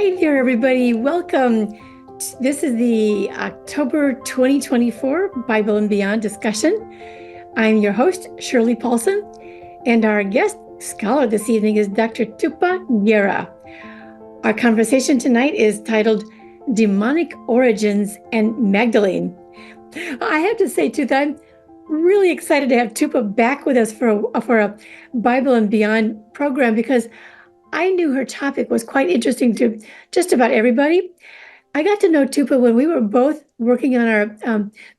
Hi there, everybody. Welcome. This is the October 2024 Bible and Beyond discussion. I'm your host, Shirley Paulson, and our guest scholar this evening is Dr. Tupá Guerra. Our conversation tonight is titled Demonic Origins and Magdalene. I have to say, too, that I'm really excited to have Tupá back with us for a Bible and Beyond program because I knew her topic was quite interesting to just about everybody. I got to know Tupá when we were both working on our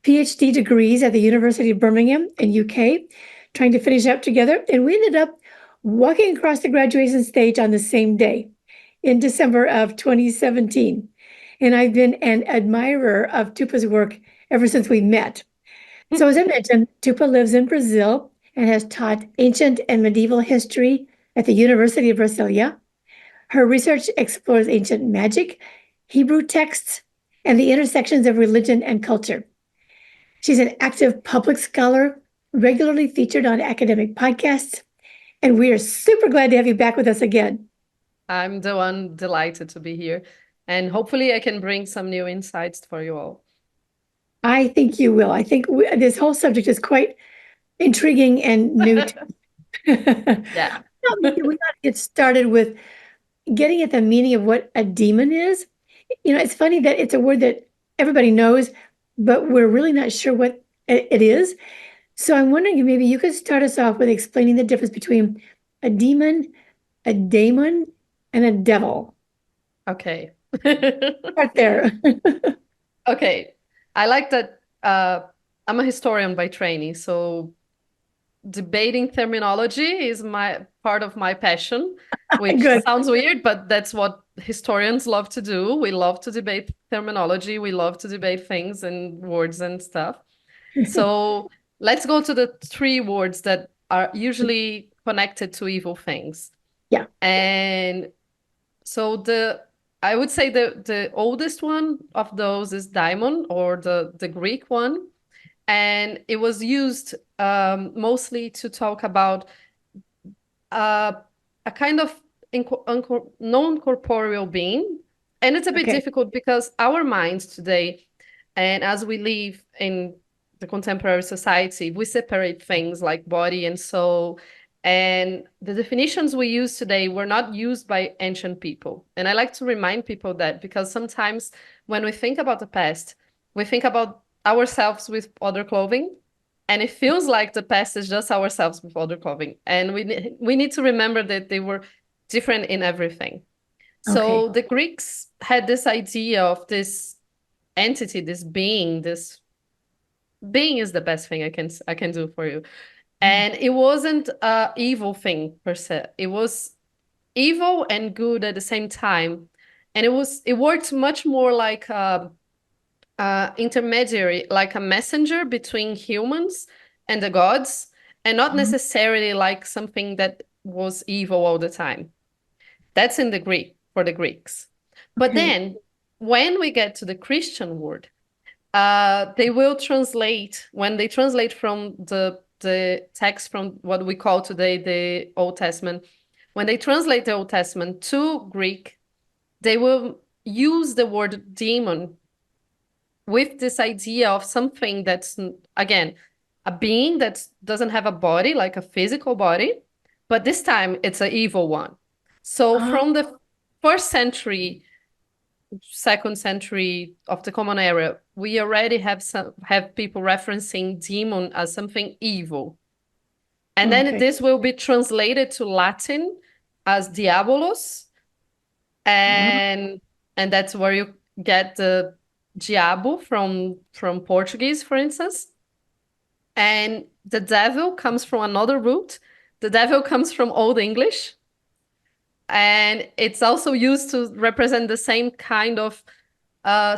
PhD degrees at the University of Birmingham in UK, trying to finish up together. And we ended up walking across the graduation stage on the same day in December of 2017. And I've been an admirer of Tupá's work ever since we met. So as I mentioned, Tupá lives in Brazil and has taught ancient and medieval history at the University of Brasilia. Her research explores ancient magic, Hebrew texts, and the intersections of religion and culture. She's an active public scholar, regularly featured on academic podcasts, and we are super glad to have you back with us again. I'm the one delighted to be here, and hopefully I can bring some new insights for you all. I think you will. I think this whole subject is quite intriguing and new. Yeah. We got to get started with getting at the meaning of what a demon is. You know, it's funny that it's a word that everybody knows, but we're really not sure what it is. So I'm wondering if maybe you could start us off with explaining the difference between a demon, a daemon, and a devil. Okay. Start there. Okay. I like that. I'm a historian by training, so debating terminology is my part of my passion, which Good. sounds weird, but that's what historians love to do. We love to debate terminology. We love to debate things and words and stuff. So let's go to the three words that are usually connected to evil things. Yeah. And so I would say the oldest one of those is daimon, or the Greek one. And it was used mostly to talk about uh, a kind of non-corporeal being. And it's a bit difficult because our minds today, and as we live in the contemporary society, we separate things like body and soul. And the definitions we use today were not used by ancient people. And I like to remind people that because sometimes when we think about the past, we think about ourselves with other clothing. And it feels like the past is just ourselves with other clothing. And we need to remember that they were different in everything. So the Greeks had this idea of this entity, this being is the best thing I can do for you. And it wasn't a evil thing per se. It was evil and good at the same time. And it worked much more like a intermediary, like a messenger between humans and the gods, and not necessarily like something that was evil all the time. That's in the Greek, for the Greeks. But then when we get to the Christian word, they will translate, when they translate from the text from what we call today the Old Testament, when they translate the Old Testament to Greek, they will use the word demon with this idea of something that's, again, a being that doesn't have a body, like a physical body, but this time it's an evil one. So from the first century, second century of the Common Era, we already have people referencing demon as something evil. And then this will be translated to Latin as diabolos. And that's where you get the diabo from Portuguese, for instance. And the devil comes from another root. The devil comes from Old English. And it's also used to represent the same kind of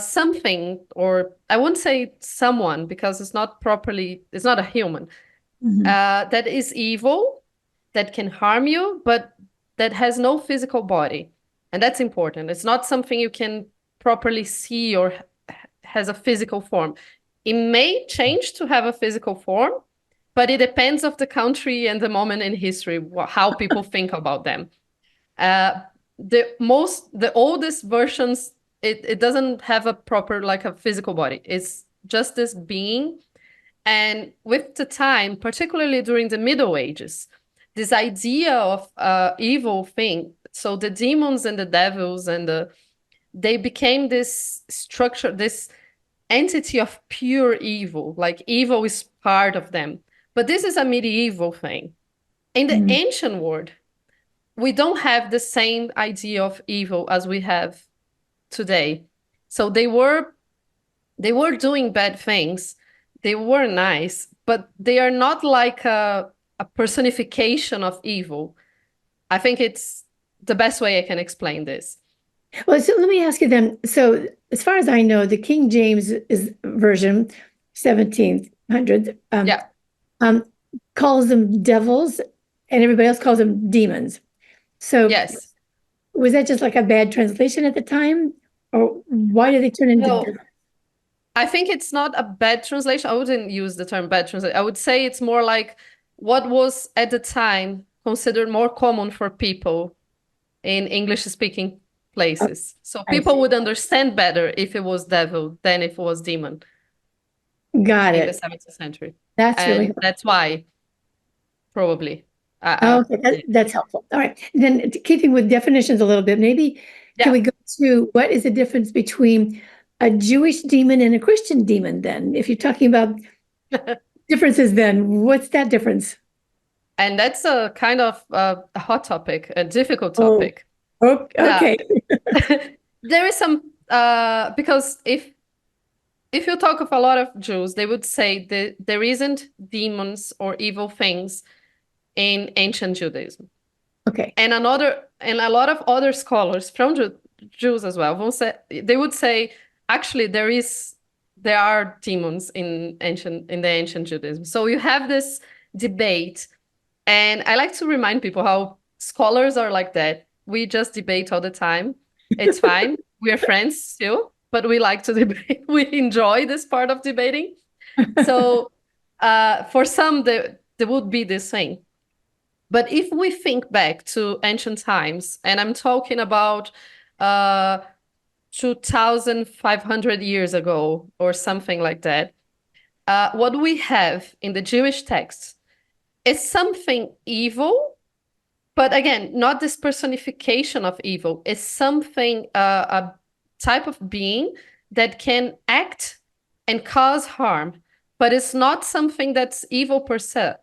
something, or I wouldn't say someone because it's not a human, that is evil, that can harm you, but that has no physical body. And that's important. It's not something you can properly see or has a physical form. It may change to have a physical form, but it depends of the country and the moment in history, how people think about them. the oldest versions, it doesn't have a proper, like a physical body. It's just this being. And with the time, particularly during the Middle Ages, this idea of evil thing, so the demons and the devils they became this structure, this entity of pure evil, like evil is part of them. But this is a medieval thing. In the ancient world, we don't have the same idea of evil as we have today. So they were doing bad things. They were nice, but they are not like a personification of evil. I think it's the best way I can explain this. Well, so let me ask you then. So, as far as I know, the King James is version, 1700s, Yeah. calls them devils, and everybody else calls them demons. So, Yes. was that just like a bad translation at the time, or why did they turn into No, devils? I think it's not a bad translation. I wouldn't use the term bad translation. I would say it's more like what was at the time considered more common for people in English-speaking places. So I people see. would understand better if it was devil than if it was demon Got in the it. 17th century. That's really And helpful. that's why, probably. Okay, Yeah. that's helpful. All right. Then keeping with definitions a little bit, maybe can Yeah. we go to what is the difference between a Jewish demon and a Christian demon then? If you're talking about differences, then what's that difference? And that's a kind of a hot topic, a difficult Oh, topic. Yeah. okay. There is some because if you talk of a lot of Jews, they would say that there isn't demons or evil things in ancient Judaism. Okay. And a lot of other scholars from Jews as well they would say actually there are demons in the ancient Judaism. So you have this debate, and I like to remind people how scholars are like that. We just debate all the time. It's fine. We are friends still, but we like to debate. We enjoy this part of debating. So for some, there would be this thing. But if we think back to ancient times, and I'm talking about 2,500 years ago or something like that, what we have in the Jewish texts is something evil, but again, not this personification of evil. It's something, a type of being that can act and cause harm, but it's not something that's evil per se.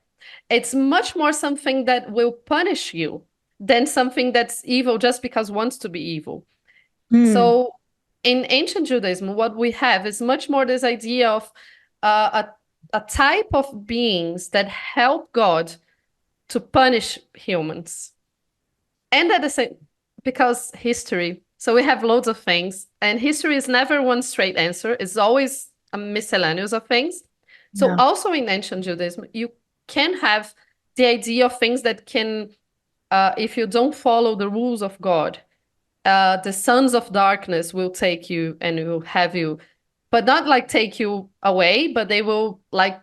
It's much more something that will punish you than something that's evil just because wants to be evil. Hmm. So in ancient Judaism, what we have is much more this idea of a type of beings that help God to punish humans. And at the same, because history, so we have loads of things, and history is never one straight answer. It's always a miscellaneous of things. So Yeah. also in ancient Judaism, you can have the idea of things that can, if you don't follow the rules of God, the sons of darkness will take you and will have you, but not like take you away, but they will like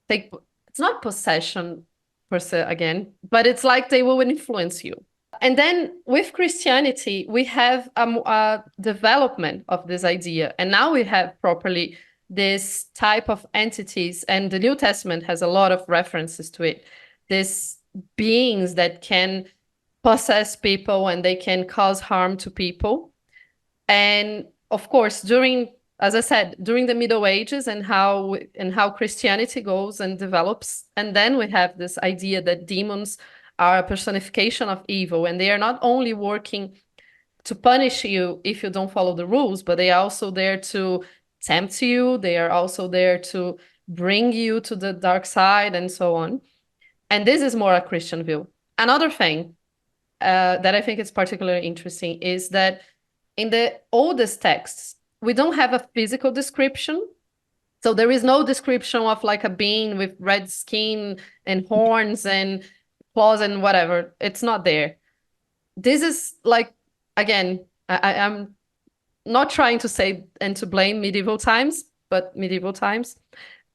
take, it's not possession per se again, but it's like they will influence you. And then with Christianity, we have a development of this idea. And now we have properly this type of entities, and the New Testament has a lot of references to it. These beings that can possess people and they can cause harm to people. And of course, as I said, during the Middle Ages and how Christianity goes and develops, and then we have this idea that demons are a personification of evil, and they are not only working to punish you if you don't follow the rules, but they are also there to tempt you. They are also there to bring you to the dark side and so on. And this is more a Christian view. Another thing that I think is particularly interesting is that in the oldest texts, we don't have a physical description. So there is no description of like a being with red skin and horns and claws and whatever. It's not there. This is like, again, I'm not trying to say and to blame medieval times, but medieval times.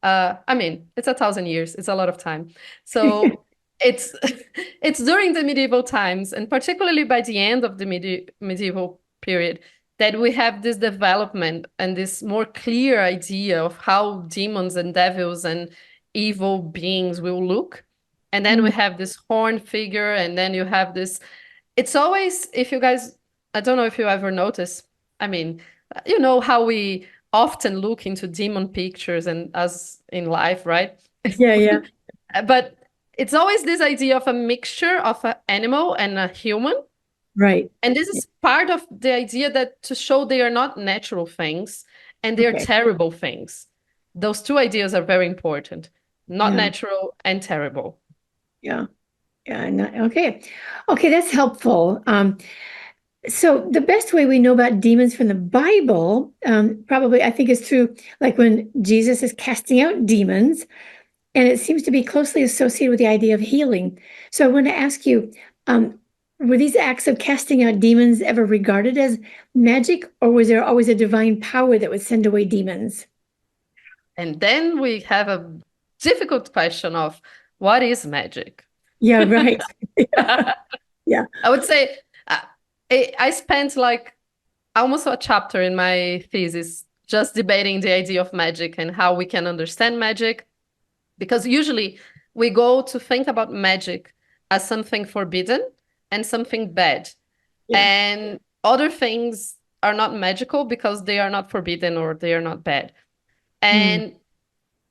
I mean, it's 1,000 years. It's a lot of time. So it's it's during the medieval times, and particularly by the end of the medieval period, that we have this development and this more clear idea of how demons and devils and evil beings will look. And then we Mm. have this horn figure, and then you have this. It's always, if you guys, I don't know if you ever notice, I mean, you know how we often look into demon pictures and as in life, right? Yeah, yeah, But it's always this idea of a mixture of an animal and a human. right. And this is part of the idea that to show they are not natural things and they are Okay. terrible things. Those two ideas are very important. Not Yeah, natural and terrible. yeah, yeah. Okay, okay, that's helpful. So the best way we know about demons from the Bible, probably I think is through like when Jesus is casting out demons, and it seems to be closely associated with the idea of healing. So I want to ask you, were these acts of casting out demons ever regarded as magic, or was there always a divine power that would send away demons? And then we have a difficult question of what is magic? Yeah, right. I Yeah. would say uh, I spent like almost a chapter in my thesis just debating the idea of magic and how we can understand magic. Because usually we go to think about magic as something forbidden and something bad. Yeah. And other things are not magical because they are not forbidden or they are not bad. Mm, And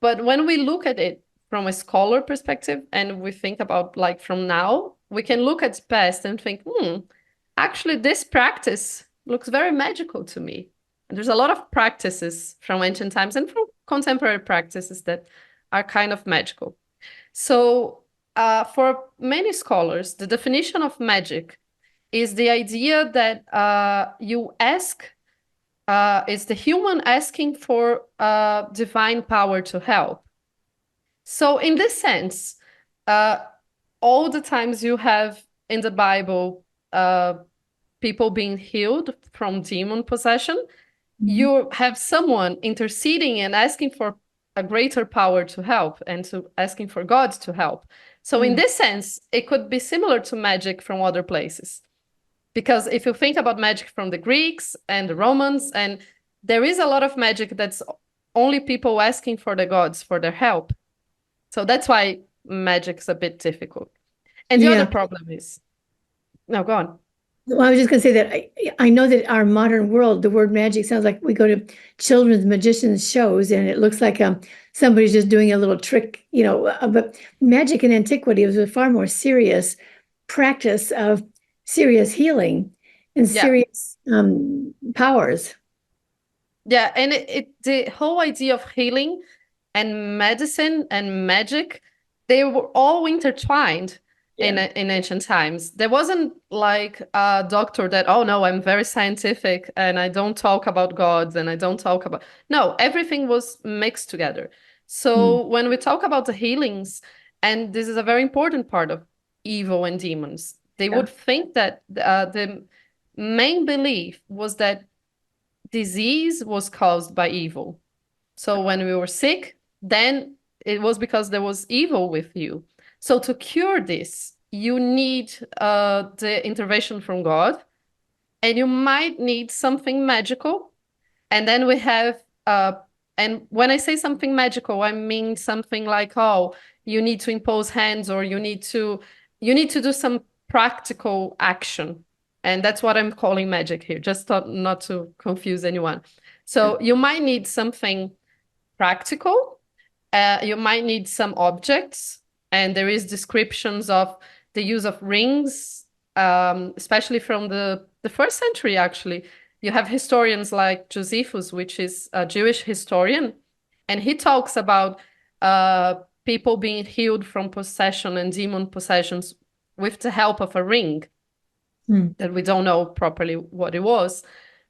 but when we look at it from a scholar perspective and we think about like from now, we can look at past and think, actually this practice looks very magical to me. And there's a lot of practices from ancient times and from contemporary practices that are kind of magical. So, for many scholars, the definition of magic is the idea that you ask, it's the human asking for divine power to help. So, in this sense, uh, all the times you have in the Bible people being healed from demon possession, mhm. you have someone interceding and asking for a greater power to help and to asking for God to help. So in Mm, this sense, it could be similar to magic from other places. Because if you think about magic from the Greeks and the Romans, and there is a lot of magic that's only people asking for the gods for their help. So that's why magic's a bit difficult. And the other yeah. problem is, no, go on. Well, I was just going to say that I know that our modern world, the word magic sounds like we go to children's magicians shows and it looks like somebody's just doing a little trick, but magic in antiquity was a far more serious practice of serious healing and Yeah. serious powers. Yeah, and the whole idea of healing and medicine and magic, they were all intertwined Yeah. in ancient times. There wasn't like a doctor that, oh no, I'm very scientific and I don't talk about gods and I don't talk about. No, everything was mixed together. Mm, So when we talk about the healings, and this is a very important part of evil and demons, they yeah. would think that the main belief was that disease was caused by evil. So when we were sick, then it was because there was evil with you. So to cure this, you need the intervention from God, and you might need something magical. And then we have, and when I say something magical, I mean something like, oh, you need to impose hands, or you need to do some practical action. And that's what I'm calling magic here, just not to confuse anyone. Yeah. So you might need something practical. You might need some objects, and there is descriptions of the use of rings, especially from the first century. Actually, you have historians like Josephus, which is a Jewish historian, and he talks about people being healed from possession and demon possessions with the help of a ring Mm. that we don't know properly what it was.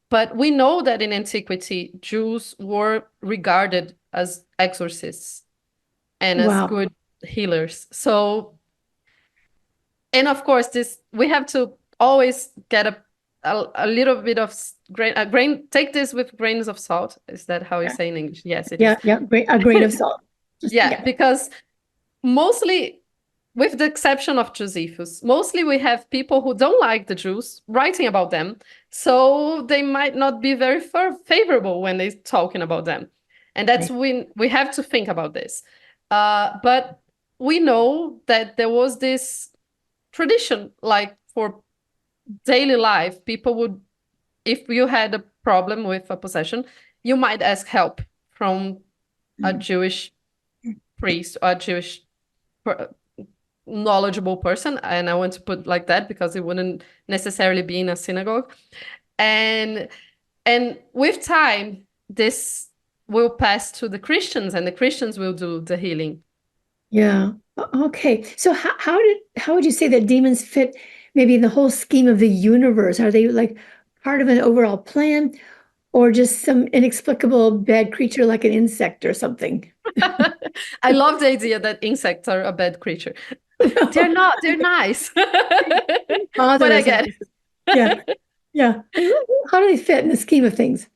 But we know that in antiquity, Jews were regarded as exorcists and as Wow. good healers. So, and of course, this we have to always get a little bit of grain. Take this with grains of salt. Is that how you Yeah. say in English? Yes, it Yeah. is. Yeah. Great. A grain of salt. Just Yeah, yeah. because mostly. with the exception of Josephus, mostly we have people who don't like the Jews writing about them, so they might not be very favorable when they're talking about them. And that's when we have to think about this. But we know that there was this tradition, like for daily life, people would, if you had a problem with a possession, you might ask help from a Jewish priest or a Jewish knowledgeable person, and I want to put like that because it wouldn't necessarily be in a synagogue. And with time, this will pass to the Christians, and the Christians will do the healing. Yeah. Okay. So how would you say that demons fit maybe in the whole scheme of the universe? Are they like part of an overall plan, or just some inexplicable bad creature like an insect or something? I love the idea that insects are a bad creature. They're not, they're nice. But I get it. Yeah. Yeah. How do they fit in the scheme of things?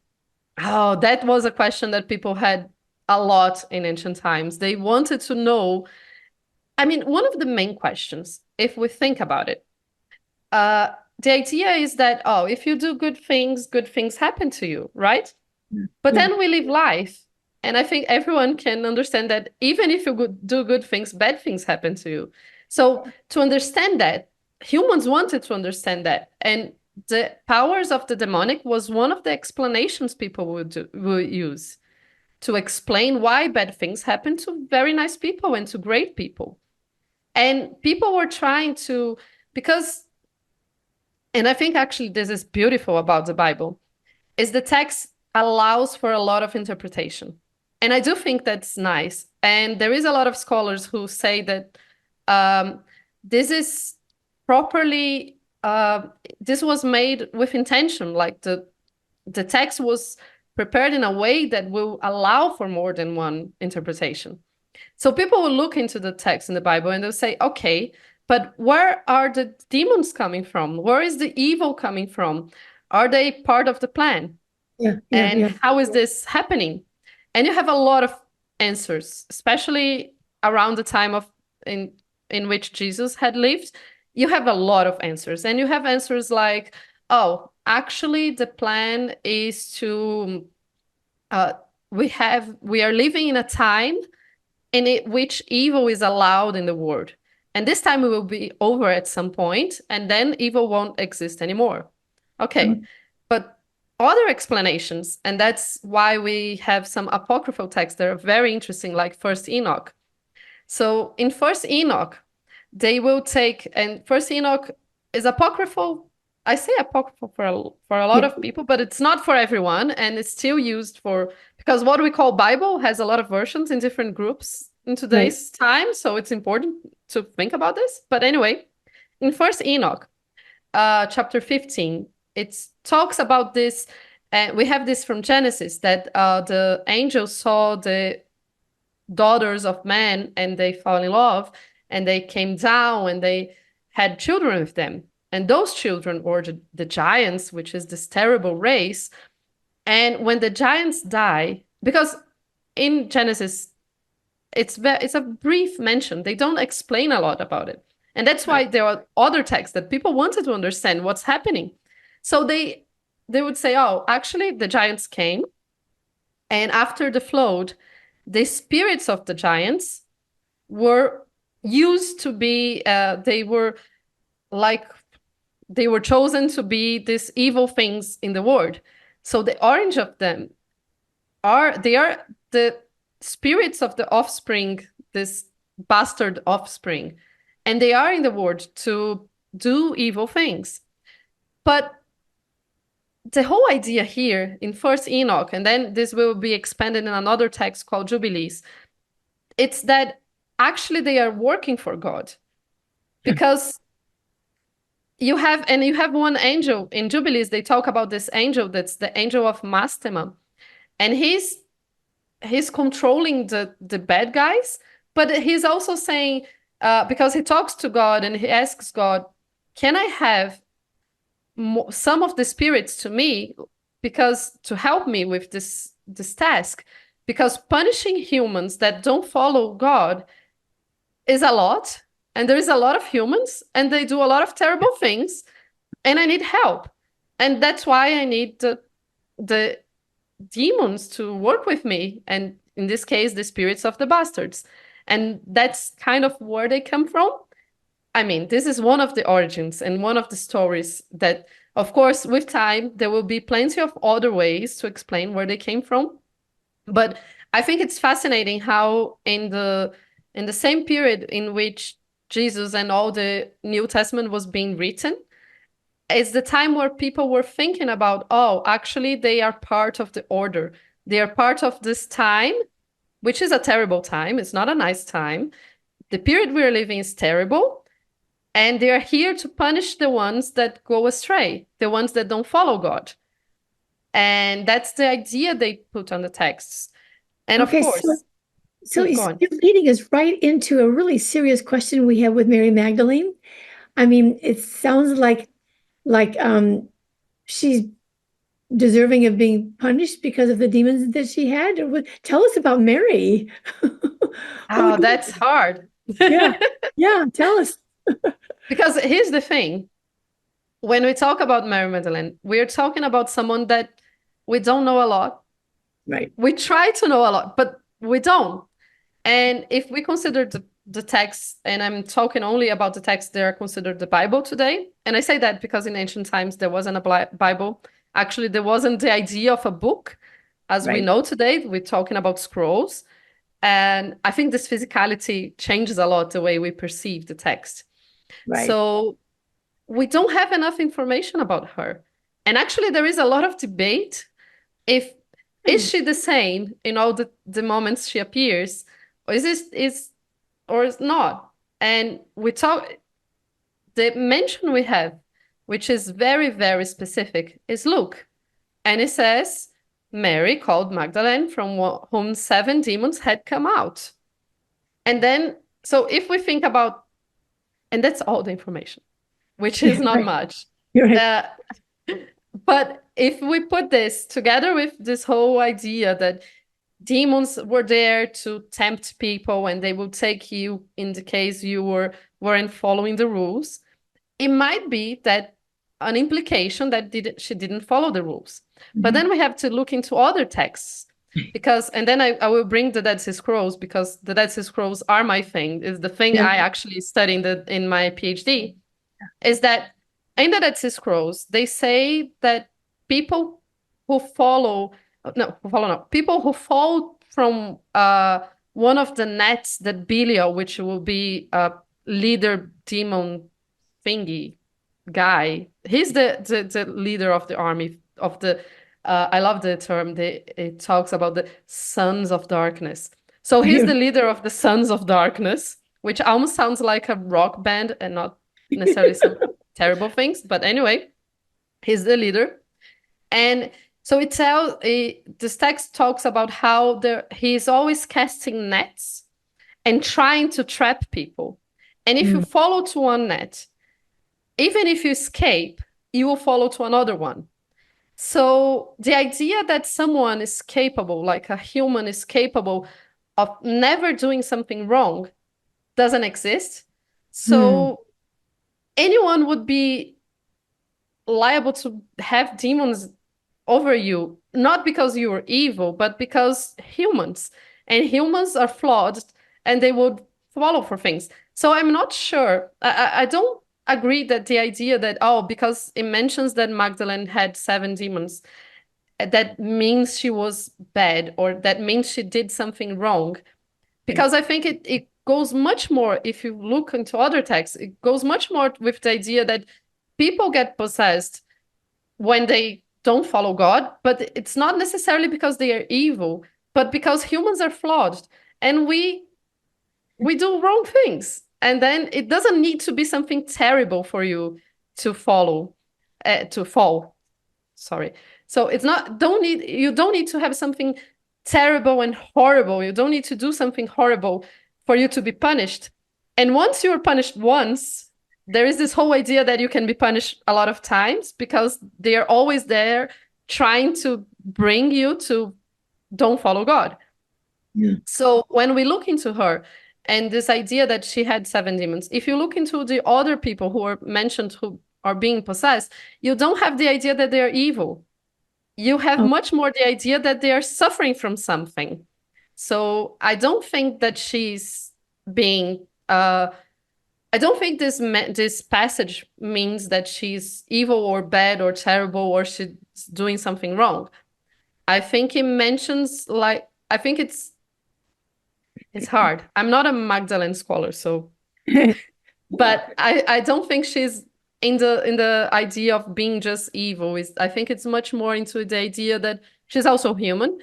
Oh, that was a question that people had a lot in ancient times. They wanted to know. I mean, one of the main questions, if we think about it, the idea is that, oh, if you do good things happen to you, right? But then we live life. And I think everyone can understand that even if you do good things, bad things happen to you. So to understand that, humans wanted to understand that. And the powers of the demonic was one of the explanations people would use to explain why bad things happen to very nice people and to great people. And people were trying to, because, and I think actually this is beautiful about the Bible, is the text allows for a lot of interpretation. And I do think that's nice. And there is a lot of scholars who say that this is properly, this was made with intention, like the text was prepared in a way that will allow for more than one interpretation. So people will look into the text in the Bible and they'll say, okay, but where are the demons coming from? Where is the evil coming from? Are they part of the plan? How is this happening? And you have a lot of answers, especially around the time of in which Jesus had lived. You have a lot of answers, and you have answers like, oh, actually the plan is to we are living in a time in which evil is allowed in the world, and this time it will be over at some point, and then evil won't exist anymore. Okay, but other explanations, and that's why we have some apocryphal texts that are very interesting, like First Enoch. So in First Enoch, they will take, and First Enoch is apocryphal. I say apocryphal for a lot of people, but it's not for everyone, and it's still used for, because what we call Bible has a lot of versions in different groups in today's time, so it's important to think about this. But anyway, in First Enoch, chapter 15, it talks about this. We have this from Genesis, that the angels saw the daughters of men and they fell in love, and they came down and they had children with them. And those children were the giants, which is this terrible race. And when the giants die, because in Genesis, it's a brief mention. They don't explain a lot about it. And that's why there are other texts that people wanted to understand what's happening. So they would say, oh, actually the giants came, and after the flood, the spirits of the giants were used to be, they were chosen to be these evil things in the world. So the orange of them are the spirits of the offspring, this bastard offspring, and they are in the world to do evil things. But the whole idea here in First Enoch, and then this will be expanded in another text called Jubilees, it's that actually they are working for God. Because you have one angel in Jubilees, they talk about this angel that's the angel of Mastema, and he's controlling the bad guys, but he's also saying, because he talks to God and he asks God, can I have some of the spirits to me, because to help me with this task, because punishing humans that don't follow God is a lot, and there is a lot of humans, and they do a lot of terrible things, and I need help. And that's why I need the demons to work with me, and in this case, the spirits of the bastards. And that's kind of where they come from. I mean, this is one of the origins and one of the stories that, of course, with time, there will be plenty of other ways to explain where they came from. But I think it's fascinating how in the same period in which Jesus and all the New Testament was being written, it's the time where people were thinking about, oh, actually, they are part of the order. They are part of this time, which is a terrible time. It's not a nice time. The period we're living is terrible. And they are here to punish the ones that go astray, the ones that don't follow God. And that's the idea they put on the texts. And Okay, of course, so go on. you're leading us right into a really serious question we have with Mary Magdalene. I mean, it sounds like she's deserving of being punished because of the demons that she had. Tell us about Mary. Oh, that's hard. Yeah, tell us. Because here's the thing. When we talk about Mary Magdalene, we're talking about someone that we don't know a lot. Right. We try to know a lot, but we don't. And if we consider the texts, and I'm talking only about the texts that are considered the Bible today, and I say that because in ancient times there wasn't a Bible. Actually, there wasn't the idea of a book as we know today. We're talking about scrolls. And I think this physicality changes a lot the way we perceive the text. Right. So we don't have enough information about her. And actually, there is a lot of debate if is she the same in all the moments she appears, or is not. And we talk, the mention we have, which is very, very specific, is Luke. And it says, Mary called Magdalene, from whom 7 demons had come out. And then, so if we think about, and that's all the information, which is not much. Right. But if we put this together with this whole idea that demons were there to tempt people and they will take you in the case you weren't following the rules, it might be that an implication that she didn't follow the rules. Mm-hmm. But then we have to look into other texts, because, and then I will bring the Dead Sea Scrolls, because the Dead Sea Scrolls are my thing, is the thing I actually studied in my PhD, is that in the Dead Sea Scrolls, they say that people who fall from one of the nets that Belial, which will be a leader demon thingy guy, he's the leader of the army of the I love the term, it talks about the sons of darkness. So he's the leader of the sons of darkness, which almost sounds like a rock band and not necessarily some terrible things, but anyway, he's the leader. And so this text talks about how he's always casting nets and trying to trap people. And if you follow to one net, even if you escape, you will follow to another one. So the idea that someone is capable, like a human is capable of never doing something wrong, doesn't exist. So anyone would be liable to have demons over you, not because you are evil, but because humans are flawed and they would follow for things. So I'm not sure. I don't agree that the idea that, because it mentions that Magdalene had 7 demons, that means she was bad, or that means she did something wrong. Because I think it goes much more, if you look into other texts, it goes much more with the idea that people get possessed when they don't follow God, but it's not necessarily because they are evil, but because humans are flawed and we do wrong things. And then it doesn't need to be something terrible for you to fall. Sorry. So it's not, you don't need to have something terrible and horrible. You don't need to do something horrible for you to be punished. And once you're punished once, there is this whole idea that you can be punished a lot of times, because they are always there trying to bring you to don't follow God. Yeah. So when we look into her, and this idea that she had 7 demons. If you look into the other people who are mentioned who are being possessed, you don't have the idea that they are evil. You have much more the idea that they are suffering from something. So I don't think that she's being I don't think this passage means that she's evil or bad or terrible or she's doing something wrong. I think it mentions, like, I think it's hard. I'm not a Magdalene scholar, so but I don't think she's in the idea of being just evil. I think it's much more into the idea that she's also human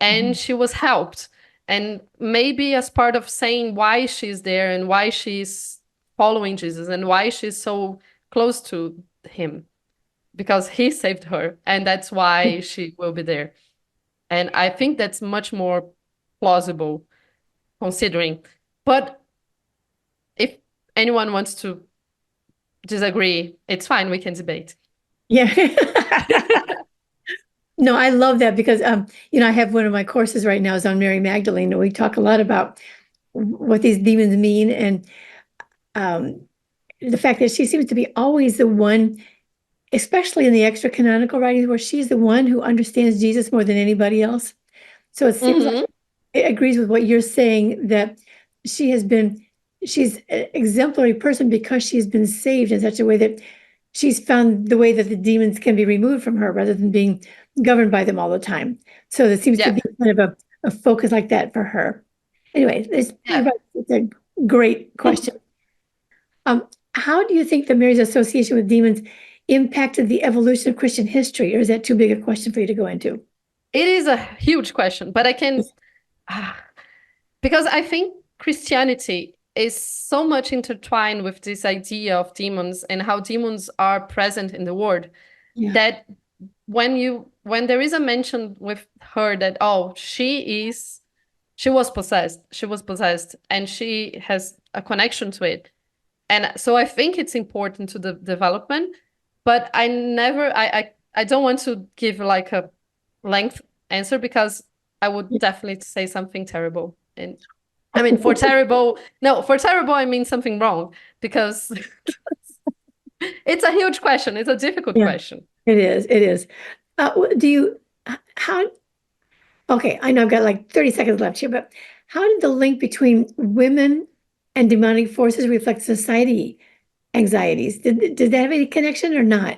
and she was helped. And maybe as part of saying why she's there and why she's following Jesus and why she's so close to him, because he saved her and that's why she will be there. And I think that's much more plausible considering. But if anyone wants to disagree, it's fine. We can debate. Yeah. No, I love that because, I have one of my courses right now is on Mary Magdalene, and we talk a lot about what these demons mean and the fact that she seems to be always the one, especially in the extra canonical writings, where she's the one who understands Jesus more than anybody else. So it seems like it agrees with what you're saying, that she's an exemplary person because she's been saved in such a way that she's found the way that the demons can be removed from her rather than being governed by them all the time. So there seems to be kind of a focus like that for her. Anyway, it's a great question. How do you think that Mary's association with demons impacted the evolution of Christian history, or is that too big a question for you to go into? It is a huge question, but I can, because I think Christianity is so much intertwined with this idea of demons and how demons are present in the world, that when there is a mention with her that, oh, she was possessed and she has a connection to it. And so I think it's important to the development, but I don't want to give like a length answer because I would definitely say something terrible. And I mean, for terrible, I mean something wrong, because it's a huge question. It's a difficult question. It is. Okay, I know I've got like 30 seconds left here, but how did the link between women and demonic forces reflect society anxieties? Did that have any connection or not?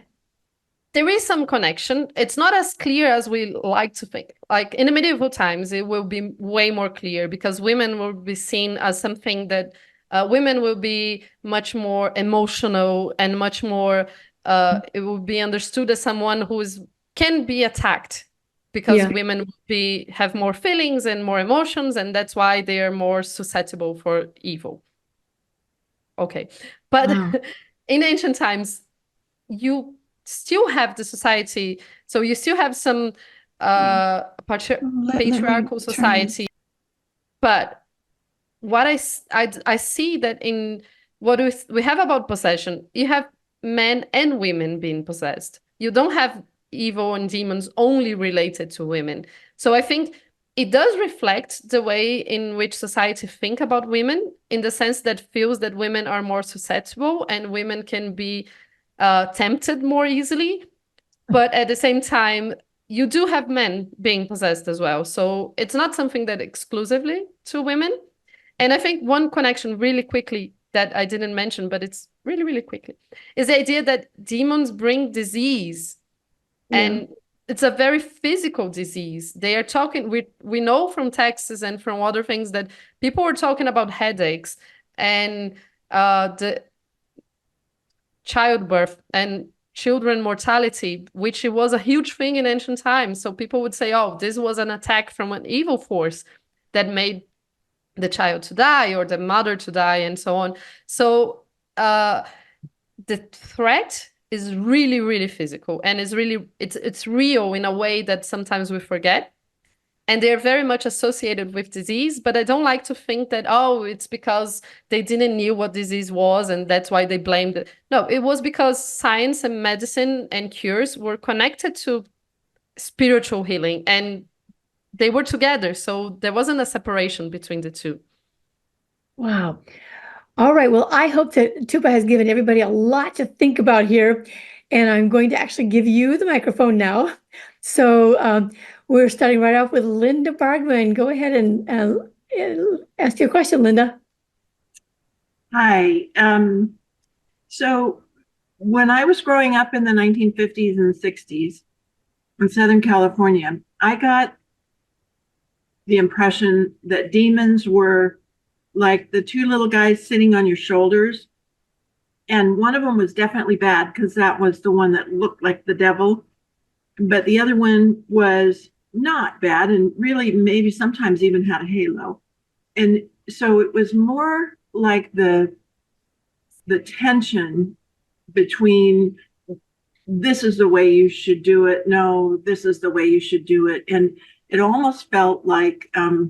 There is some connection. It's not as clear as we like to think. Like in the medieval times, it will be way more clear because women will be seen as something that women will be much more emotional and much more, it will be understood as someone who can be attacked because women have more feelings and more emotions, and that's why they are more susceptible for evil. Okay. But in ancient times, you still have the society, so you still have some patriarchal society, but what I see that in what we have about possession, you have men and women being possessed. You don't have evil and demons only related to women. So I think it does reflect the way in which society think about women, in the sense that feels that women are more susceptible and women can be tempted more easily. But at the same time, you do have men being possessed as well. So it's not something that exclusively to women. And I think one connection really quickly that I didn't mention, but it's really, really quickly, is the idea that demons bring disease. And it's a very physical disease. They are talking, we know from texts and from other things that people were talking about headaches and the childbirth and children mortality, which it was a huge thing in ancient times. So people would say, oh, this was an attack from an evil force that made the child to die or the mother to die and so on. So the threat is really, really physical, and it's real in a way that sometimes we forget. And they're very much associated with disease, but I don't like to think that, oh, it's because they didn't know what disease was and that's why they blamed it. No, it was because science and medicine and cures were connected to spiritual healing and they were together. So there wasn't a separation between the two. Wow. All right. Well, I hope that Tupá has given everybody a lot to think about here. And I'm going to actually give you the microphone now. So we're starting right off with Linda Bargman. Go ahead and ask your question, Linda. Hi. So when I was growing up in the 1950s and 60s in Southern California, I got the impression that demons were like the two little guys sitting on your shoulders. And one of them was definitely bad because that was the one that looked like the devil. But the other one was not bad and really maybe sometimes even had a halo. And so it was more like the tension between this is the way you should do it, no, this is the way you should do it, and it almost felt like a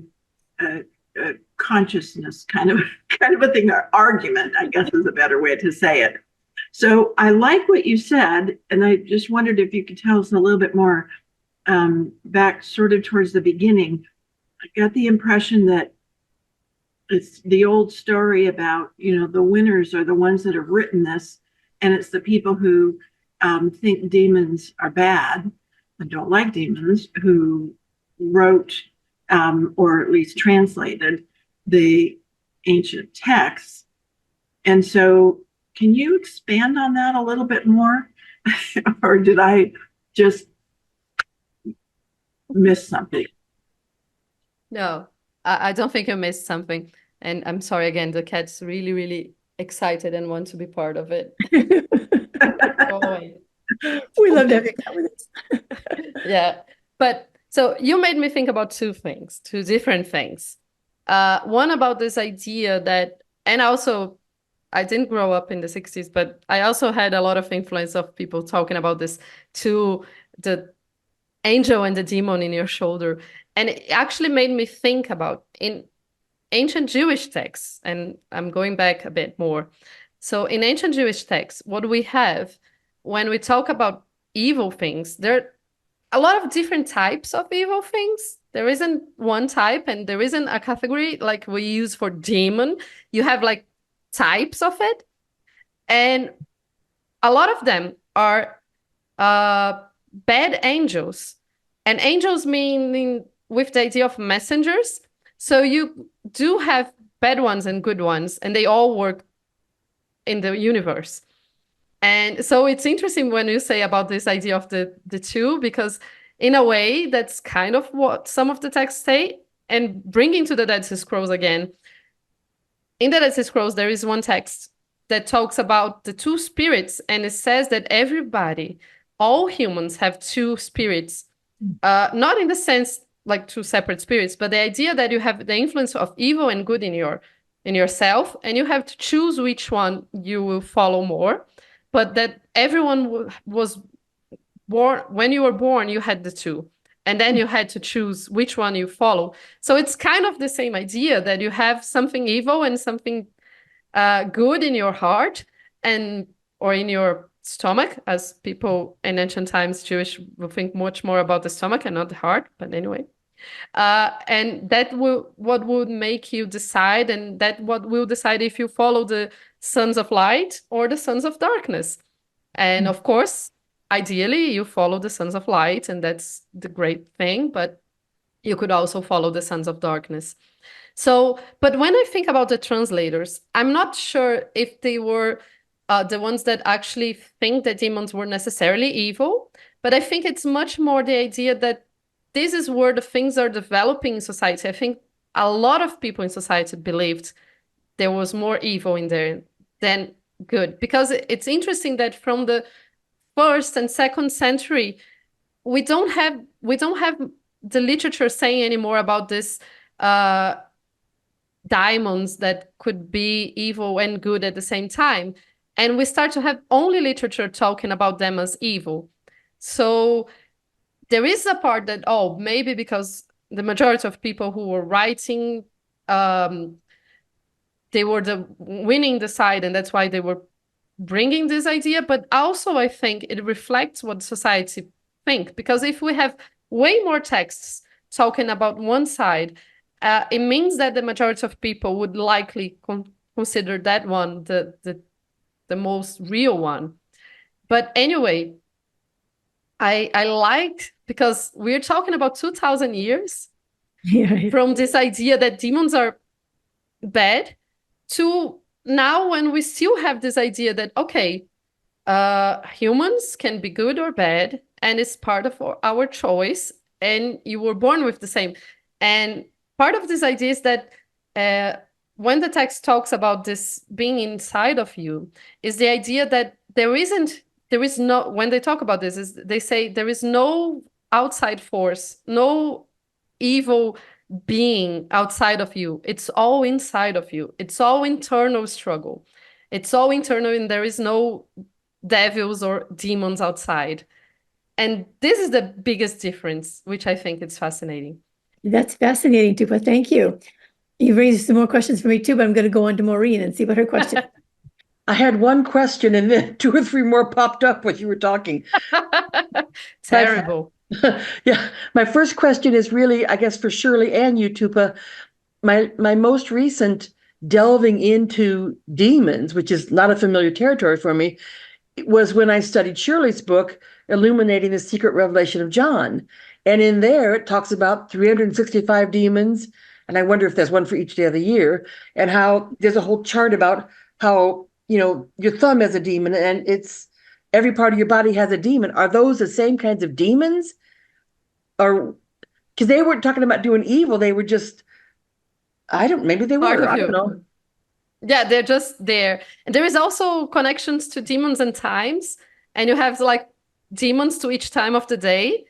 consciousness kind of a thing, or argument, I guess is a better way to say it. So I like what you said, and I just wondered if you could tell us a little bit more back sort of towards the beginning. I got the impression that it's the old story about, the winners are the ones that have written this, and it's the people who think demons are bad and don't like demons who wrote or at least translated the ancient texts. And so can you expand on that a little bit more? Or did I just miss something? No, I don't think you missed something. And I'm sorry again, the cat's really, really excited and want to be part of it. Go away. We love to have you come with us. Yeah. But so you made me think about two different things. One about this idea that, and also I didn't grow up in the 60s, but I also had a lot of influence of people talking about this to the angel and the demon in your shoulder. And it actually made me think about in ancient Jewish texts, and I'm going back a bit more. So in ancient Jewish texts, what we have when we talk about evil things, there are a lot of different types of evil things. There isn't one type, and there isn't a category like we use for demon. You have like types of it. And a lot of them are bad angels. And angels meaning with the idea of messengers. So you do have bad ones and good ones, and they all work in the universe. And so it's interesting when you say about this idea of the two, because in a way, that's kind of what some of the texts say. And bringing to the Dead Sea Scrolls again, in the Dead Sea Scrolls, there is one text that talks about the two spirits, and it says that everybody, all humans have two spirits, not in the sense like two separate spirits, but the idea that you have the influence of evil and good in yourself, and you have to choose which one you will follow more. But that everyone was born, when you were born, you had the two, and then you had to choose which one you follow. So it's kind of the same idea that you have something evil and something good in your heart and or in your stomach, as people in ancient times, Jewish, will think much more about the stomach and not the heart. But anyway, and that what would make you decide, and that what will decide if you follow the sons of light or the sons of darkness. And of course, ideally, you follow the sons of light, and that's the great thing. But you could also follow the sons of darkness. So, but when I think about the translators, I'm not sure if they were the ones that actually think that demons were necessarily evil, but I think it's much more the idea that this is where the things are developing in society. I think a lot of people in society believed there was more evil in there than good, because it's interesting that from the 1st and 2nd century, we don't have the literature saying anymore about this diamonds that could be evil and good at the same time. And we start to have only literature talking about them as evil. So there is a part that, oh, maybe because the majority of people who were writing, they were the winning the side, and that's why they were bringing this idea. But also, I think it reflects what society think, because if we have way more texts talking about one side, it means that the majority of people would likely consider that one the most real one. But anyway, I like, because we're talking about 2,000 years from this idea that demons are bad to now, when we still have this idea that, okay, humans can be good or bad, and it's part of our choice, and you were born with the same. And part of this idea is that when the text talks about this being inside of you, is the idea that there is no, when they talk about this, is they say there is no outside force, no evil being outside of you. It's all inside of you. It's all internal struggle. It's all internal, and there is no devils or demons outside. And this is the biggest difference, which I think is fascinating. That's fascinating, Tupá. Thank you. You raised some more questions for me too, but I'm going to go on to Maureen and see what her question. I had one question and then 2 or 3 more popped up when you were talking. Terrible. Yeah. My first question is really, I guess, for Shirley and you, Tupá. My most recent delving into demons, which is not a familiar territory for me, was when I studied Shirley's book, Illuminating the Secret Revelation of John. And in there, it talks about 365 demons. And I wonder if there's one for each day of the year, and how there's a whole chart about how, your thumb has a demon, and it's every part of your body has a demon. Are those the same kinds of demons? Or, because they weren't talking about doing evil. They were just, maybe they were, I don't know. Yeah, they're just there. And there is also connections to demons and times. And you have like demons to each time of the day.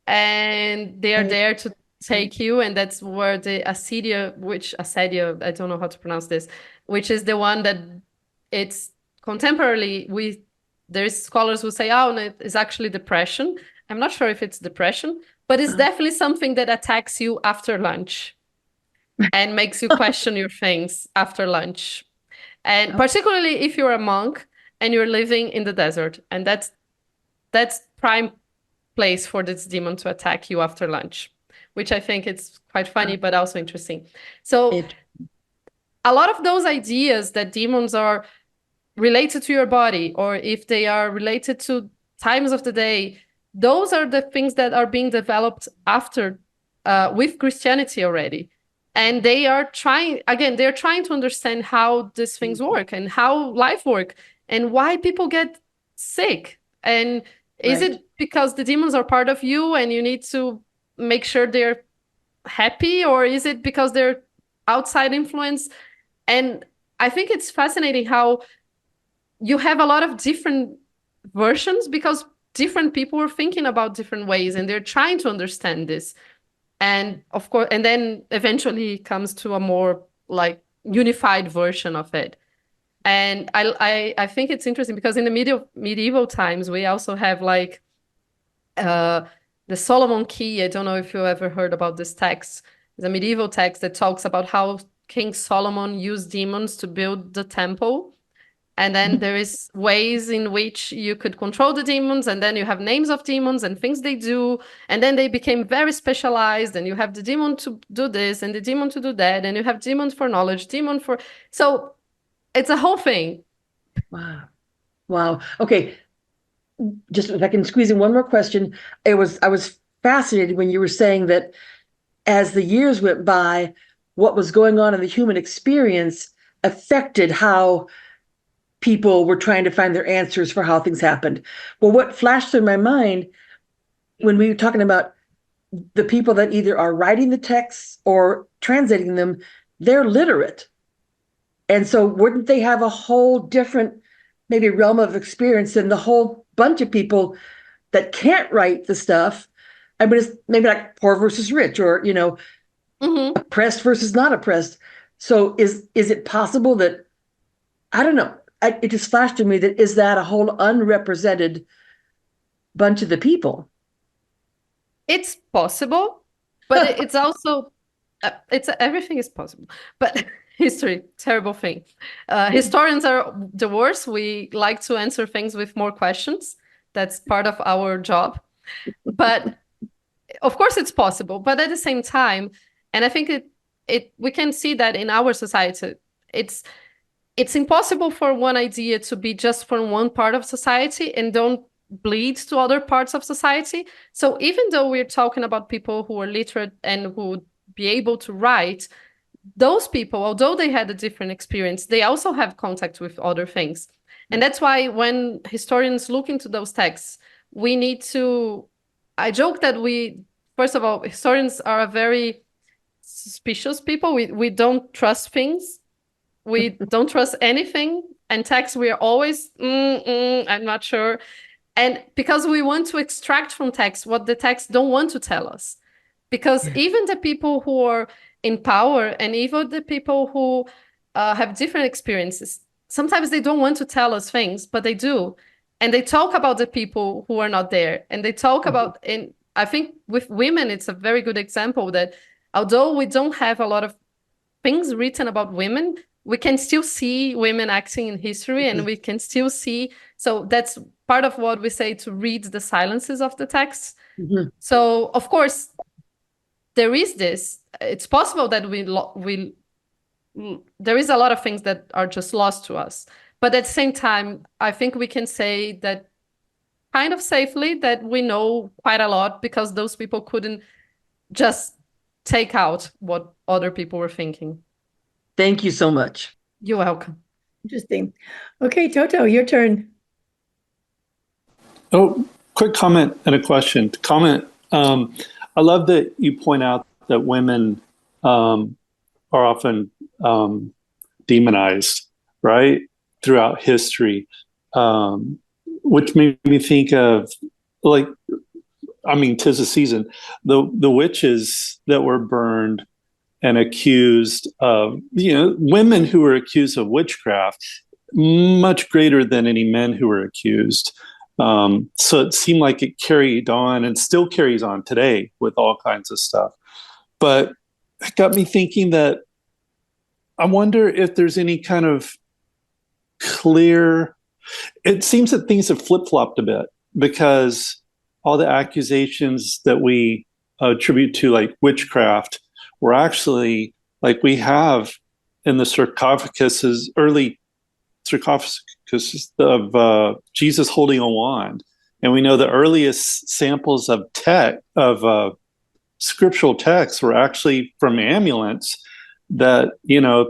And they are there to take you. And that's where the Acedia, I don't know how to pronounce this, which is the one that it's contemporarily there's scholars who say, oh, no, it's actually depression. I'm not sure if it's depression, but it's definitely something that attacks you after lunch and makes you question your things after lunch. And particularly if you're a monk and you're living in the desert, and that's prime place for this demon to attack you after lunch, which I think it's quite funny, but also interesting. So a lot of those ideas that demons are related to your body, or if they are related to times of the day, those are the things that are being developed after with Christianity already. And they are trying to understand how these things work and how life works and why people get sick. And is it because the demons are part of you and you need to make sure they're happy, or is it because they're outside influence? And I think it's fascinating how you have a lot of different versions, because different people are thinking about different ways and they're trying to understand this. And of course, and then eventually it comes to a more like unified version of it. And I think it's interesting because in the medieval times, we also have like the Solomon Key. I don't know if you ever heard about this text. It's a medieval text that talks about how King Solomon used demons to build the temple. And then there is ways in which you could control the demons, and then you have names of demons and things they do, and then they became very specialized, and you have the demon to do this and the demon to do that, and you have demons for knowledge, so it's a whole thing. Wow. Okay. Just if I can squeeze in one more question. I was fascinated when you were saying that as the years went by, what was going on in the human experience affected how people were trying to find their answers for how things happened. Well, what flashed through my mind when we were talking about the people that either are writing the texts or translating them, they're literate. And so wouldn't they have a whole different, maybe realm of experience than the whole bunch of people that can't write the stuff? I mean, it's maybe like poor versus rich, or, oppressed versus not oppressed. So is it possible that, I don't know, it just flashed to me that is that a whole unrepresented bunch of the people? It's possible, but it's also everything is possible. But history, terrible thing. Historians are the worst. We like to answer things with more questions. That's part of our job. But of course, it's possible. But at the same time, and I think we can see that in our society. It's impossible for one idea to be just from one part of society and don't bleed to other parts of society. So even though we're talking about people who are literate and who would be able to write, those people, although they had a different experience, they also have contact with other things. And that's why when historians look into those texts, we need to, I joke that first of all, historians are a very suspicious people. We don't trust things. We don't trust anything. And text, we are always, I'm not sure. And because we want to extract from text what the text don't want to tell us. Because even the people who are in power and even the people who have different experiences, sometimes they don't want to tell us things, but they do. And they talk about the people who are not there. And they talk about, and I think with women, it's a very good example that although we don't have a lot of things written about women, we can still see women acting in history, and we can still see. So that's part of what we say, to read the silences of the text. So of course, there is this. It's possible that there is a lot of things that are just lost to us. But at the same time, I think we can say that kind of safely that we know quite a lot, because those people couldn't just take out what other people were thinking. Thank you so much. You're welcome. Interesting. Okay, Toto, your turn. Oh, quick comment and a question. Comment. I love that you point out that women are often demonized, right, throughout history, which made me think of, like, I mean, 'tis the season, the witches that were burned and accused of, women who were accused of witchcraft, much greater than any men who were accused. So it seemed like it carried on and still carries on today with all kinds of stuff. But it got me thinking that I wonder if there's any kind of clear, it seems that things have flip-flopped a bit, because all the accusations that we attribute to, like, witchcraft, were actually, like, we have in the sarcophaguses, early sarcophagus of Jesus holding a wand. And we know the earliest samples of scriptural texts were actually from amulets that,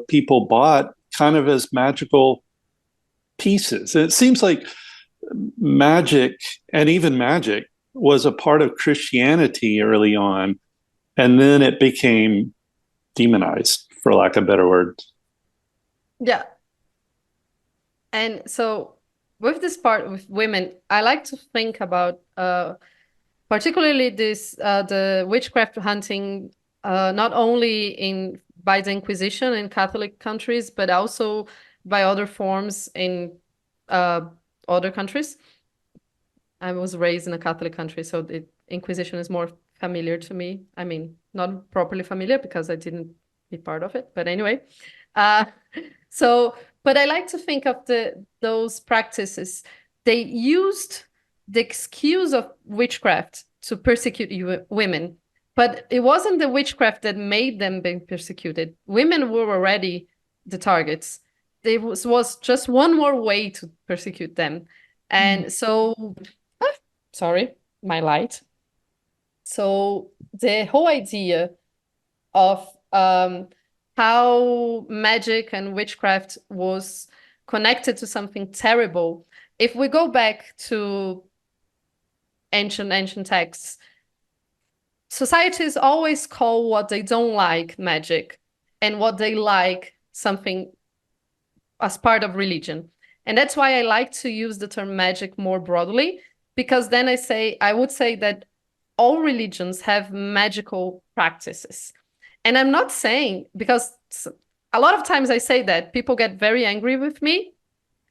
people bought kind of as magical pieces. And it seems like magic, and even magic, was a part of Christianity early on, and then it became demonized, for lack of a better word. Yeah. And so with this part with women, I like to think about particularly this the witchcraft hunting, not only by the Inquisition in Catholic countries, but also by other forms in other countries. I was raised in a Catholic country, so the Inquisition is more familiar to me. I mean, not properly familiar because I didn't be part of it, but anyway. But I like to think of those practices. They used the excuse of witchcraft to persecute women, but it wasn't the witchcraft that made them be persecuted. Women were already the targets. There was just one more way to persecute them. And so, sorry, my light. So the whole idea of how magic and witchcraft was connected to something terrible. If we go back to ancient texts, societies always call what they don't like magic, and what they like something as part of religion. And that's why I like to use the term magic more broadly, because then I would say that all religions have magical practices. And I'm not saying, because a lot of times I say that, people get very angry with me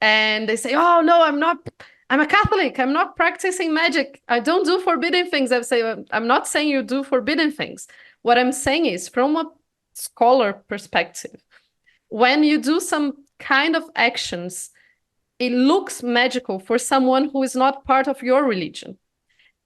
and they say, oh no, I'm a Catholic, I'm not practicing magic, I don't do forbidden things. I say, I'm not saying you do forbidden things. What I'm saying is, from a scholar perspective, when you do some kind of actions, it looks magical for someone who is not part of your religion.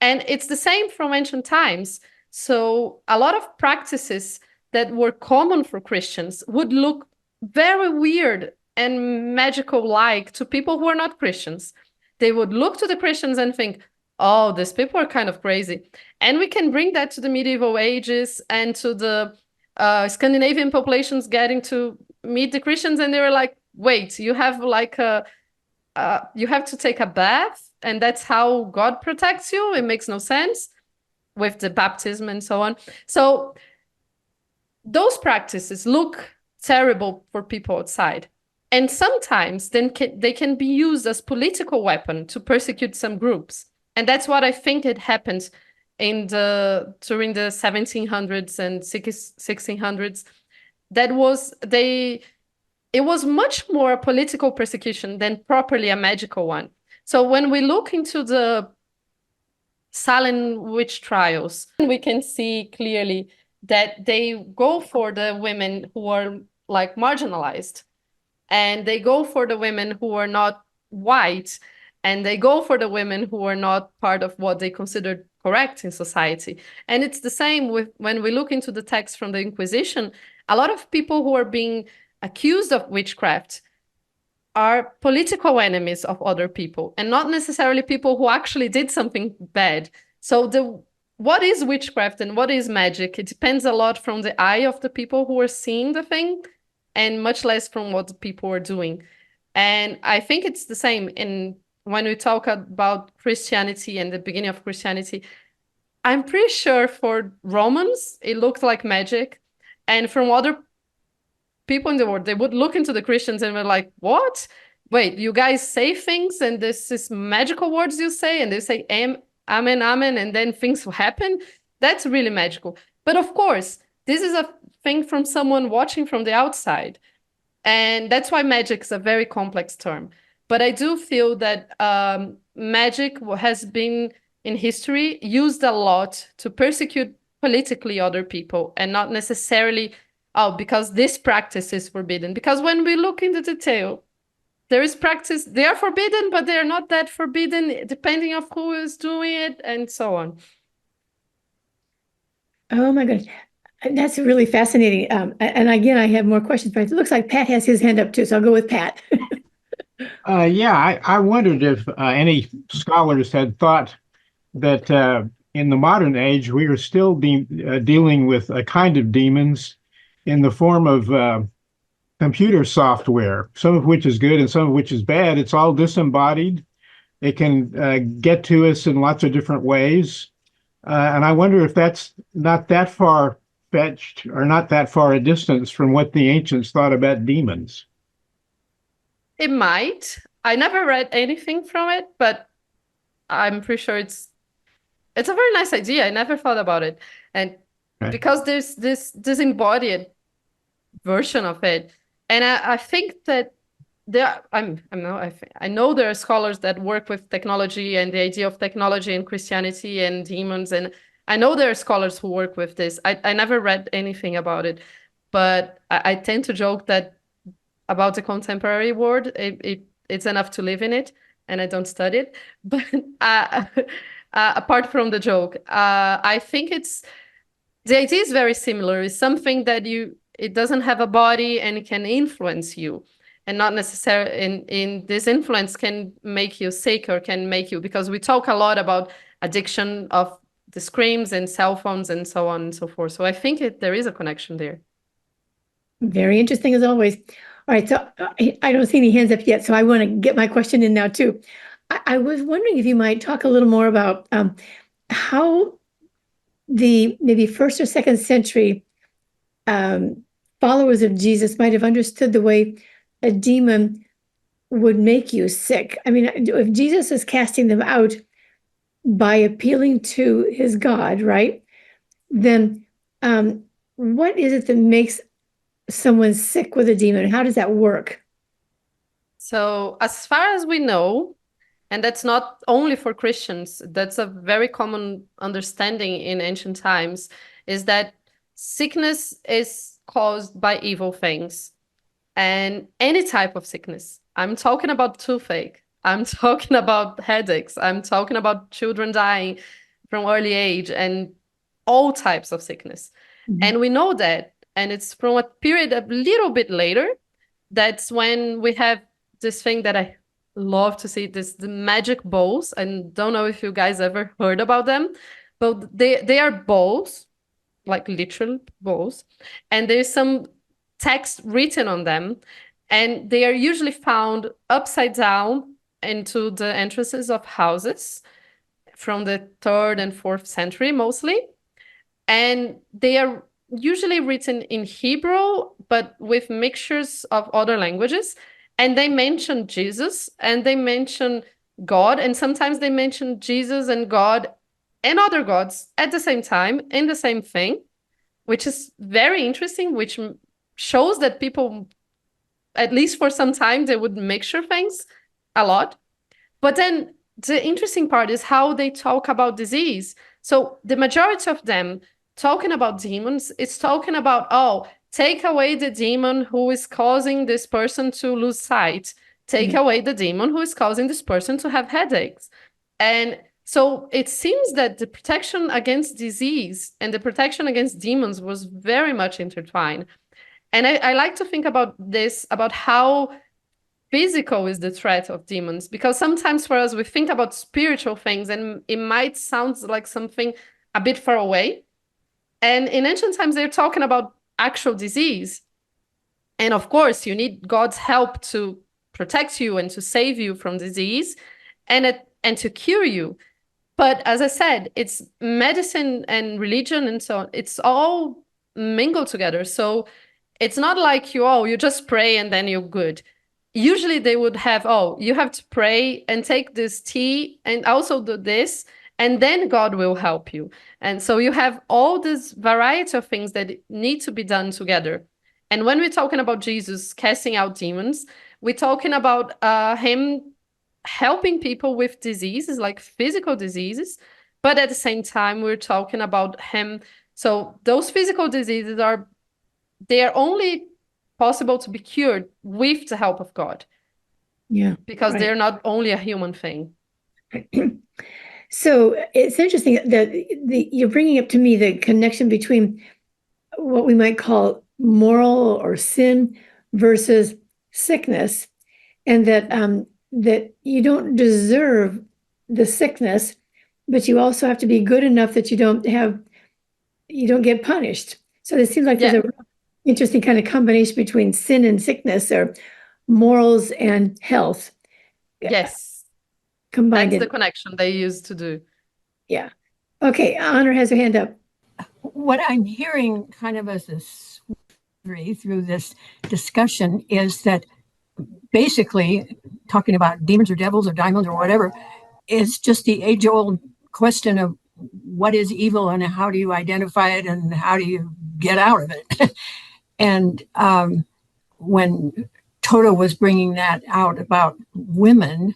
And it's the same from ancient times. So a lot of practices that were common for Christians would look very weird and magical-like to people who are not Christians. They would look to the Christians and think, oh, these people are kind of crazy. And we can bring that to the medieval ages and to the Scandinavian populations getting to meet the Christians, and they were like, wait, you have like you have to take a bath, and that's how God protects you? It makes no sense with the baptism and so on. So those practices look terrible for people outside. And sometimes then they can be used as political weapon to persecute some groups. And that's what I think it happened during the 1700s and 1600s. It was much more a political persecution than properly a magical one. So when we look into the Salem witch trials, we can see clearly that they go for the women who are like marginalized, and they go for the women who are not white, and they go for the women who are not part of what they considered correct in society. And it's the same with when we look into the text from the Inquisition. A lot of people who are being accused of witchcraft are political enemies of other people, and not necessarily people who actually did something bad. So what is witchcraft and what is magic? It depends a lot from the eye of the people who are seeing the thing, and much less from what the people are doing. And I think it's the same when we talk about Christianity and the beginning of Christianity. I'm pretty sure for Romans, it looked like magic. And from other people in the world, they would look into the Christians and were like, what? Wait, you guys say things and this is magical words you say, and they say amen, amen, and then things will happen? That's really magical. But of course, this is a thing from someone watching from the outside. And that's why magic is a very complex term. But I do feel that magic has been, in history, used a lot to persecute politically other people, and not necessarily, because this practice is forbidden. Because when we look into detail, there is practice, they are forbidden, but they're not that forbidden, depending on who is doing it, and so on. Oh my goodness. That's really fascinating. And again, I have more questions, but it looks like Pat has his hand up too, so I'll go with Pat. Yeah, I wondered if any scholars had thought that in the modern age, we are still dealing with a kind of demons in the form of computer software, some of which is good and some of which is bad. It's all disembodied. It can get to us in lots of different ways. And I wonder if that's not that far fetched or not that far a distance from what the ancients thought about demons. It might. I never read anything from it, but I'm pretty sure it's a very nice idea. I never thought about it. And because there's this disembodied version of it. And I think that I know there are scholars that work with technology and the idea of technology and Christianity and demons. And I know there are scholars who work with this. I never read anything about it, but I tend to joke that about the contemporary world, it's enough to live in it, and I don't study it. But apart from the joke, I think the idea is very similar. It's something that it doesn't have a body and it can influence you, and not necessarily in this influence can make you sick or can make you, because we talk a lot about addiction of the screens and cell phones and so on and so forth. So I think there is a connection there. Very interesting as always. All right, so I don't see any hands up yet, so I want to get my question in now too. I was wondering if you might talk a little more about how the maybe 1st or 2nd century followers of Jesus might have understood the way a demon would make you sick. I mean, if Jesus is casting them out by appealing to his God, right? Then what is it that makes someone sick with a demon? How does that work? So as far as we know, and that's not only for Christians, that's a very common understanding in ancient times, is that sickness is caused by evil things. And any type of sickness. I'm talking about toothache. I'm talking about headaches. I'm talking about children dying from early age and all types of sickness. Mm-hmm. And we know that and it's from a period a little bit later. That's when we have this thing that I love to see, the magic bowls. And don't know if you guys ever heard about them, but they are bowls, like literal bowls, and there's some text written on them, and they are usually found upside down into the entrances of houses from the 3rd and 4th century mostly. And they are usually written in Hebrew, but with mixtures of other languages. And they mention Jesus, and they mention God, and sometimes they mention Jesus and God and other gods at the same time in the same thing, which is very interesting, which shows that people, at least for some time, they would mixture things a lot. But then the interesting part is how they talk about disease. So the majority of them talking about demons, it's talking about, oh, take away the demon who is causing this person to lose sight. Take away the demon who is causing this person to have headaches. And so it seems that the protection against disease and the protection against demons was very much intertwined. And I like to think about this, about how physical is the threat of demons, because sometimes for us, we think about spiritual things and it might sound like something a bit far away. And in ancient times, they're talking about actual disease. And of course, you need God's help to protect you and to save you from disease and to cure you. But as I said, it's medicine and religion and so on. It's all mingled together. So it's not like you just pray and then you're good. Usually they would have, you have to pray and take this tea and also do this, and then God will help you. And so you have all this variety of things that need to be done together. And when we're talking about Jesus casting out demons, we're talking about him helping people with diseases, like physical diseases, but at the same time, we're talking about him. So those physical diseases they are only possible to be cured with the help of God. Yeah. Because they're not only a human thing. So it's interesting that you're bringing up to me the connection between what we might call moral or sin versus sickness, and that that you don't deserve the sickness, but you also have to be good enough that you don't get punished. So it seems like there's a interesting kind of combination between sin and sickness, or morals and health. Yes. Combined. That's the connection they used to do. Yeah. Okay. Honor has her hand up. What I'm hearing kind of as a story through this discussion is that basically talking about demons or devils or diamonds or whatever is just the age-old question of what is evil and how do you identify it and how do you get out of it. And when Toto was bringing that out about women,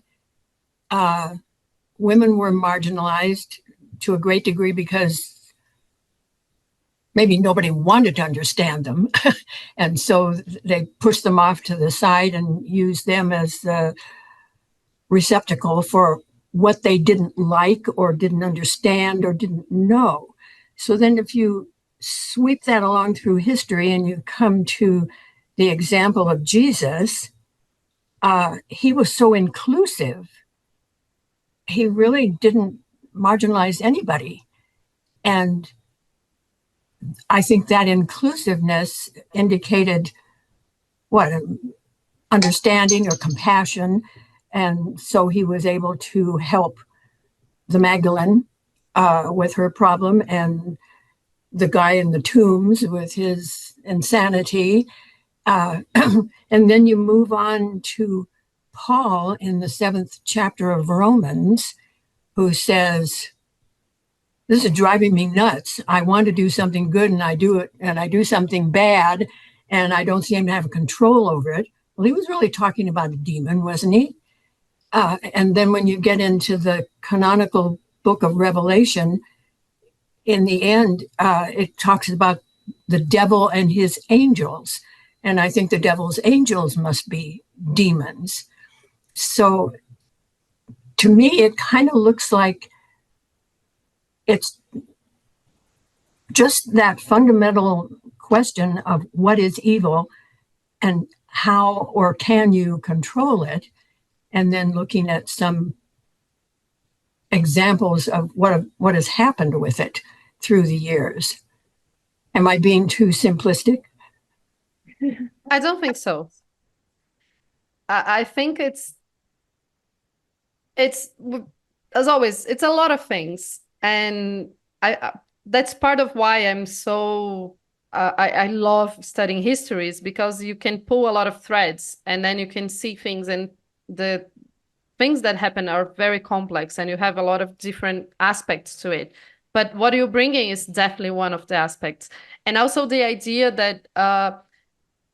women were marginalized to a great degree because maybe nobody wanted to understand them. And so they pushed them off to the side and used them as the receptacle for what they didn't like or didn't understand or didn't know. So then if you sweep that along through history and you come to the example of Jesus, he was so inclusive. He really didn't marginalize anybody. And I think that inclusiveness indicated understanding or compassion. And so he was able to help the Magdalene with her problem, and the guy in the tombs with his insanity. And then you move on to Paul in the 7th chapter of Romans, who says, this is driving me nuts. I want to do something good and I do it, and I do something bad and I don't seem to have control over it. Well, he was really talking about a demon, wasn't he? And then when you get into the canonical book of Revelation, in the end, it talks about the devil and his angels. And I think the devil's angels must be demons. So to me, it kind of looks like it's just that fundamental question of what is evil and how or can you control it, and then looking at some examples of what has happened with it through the years. Am I being too simplistic? I don't think so. I think it's as always, it's a lot of things, and I that's part of why I'm so I love studying histories, because you can pull a lot of threads and then you can see things, and the things that happen are very complex and you have a lot of different aspects to it. But what you're bringing is definitely one of the aspects. And also the idea that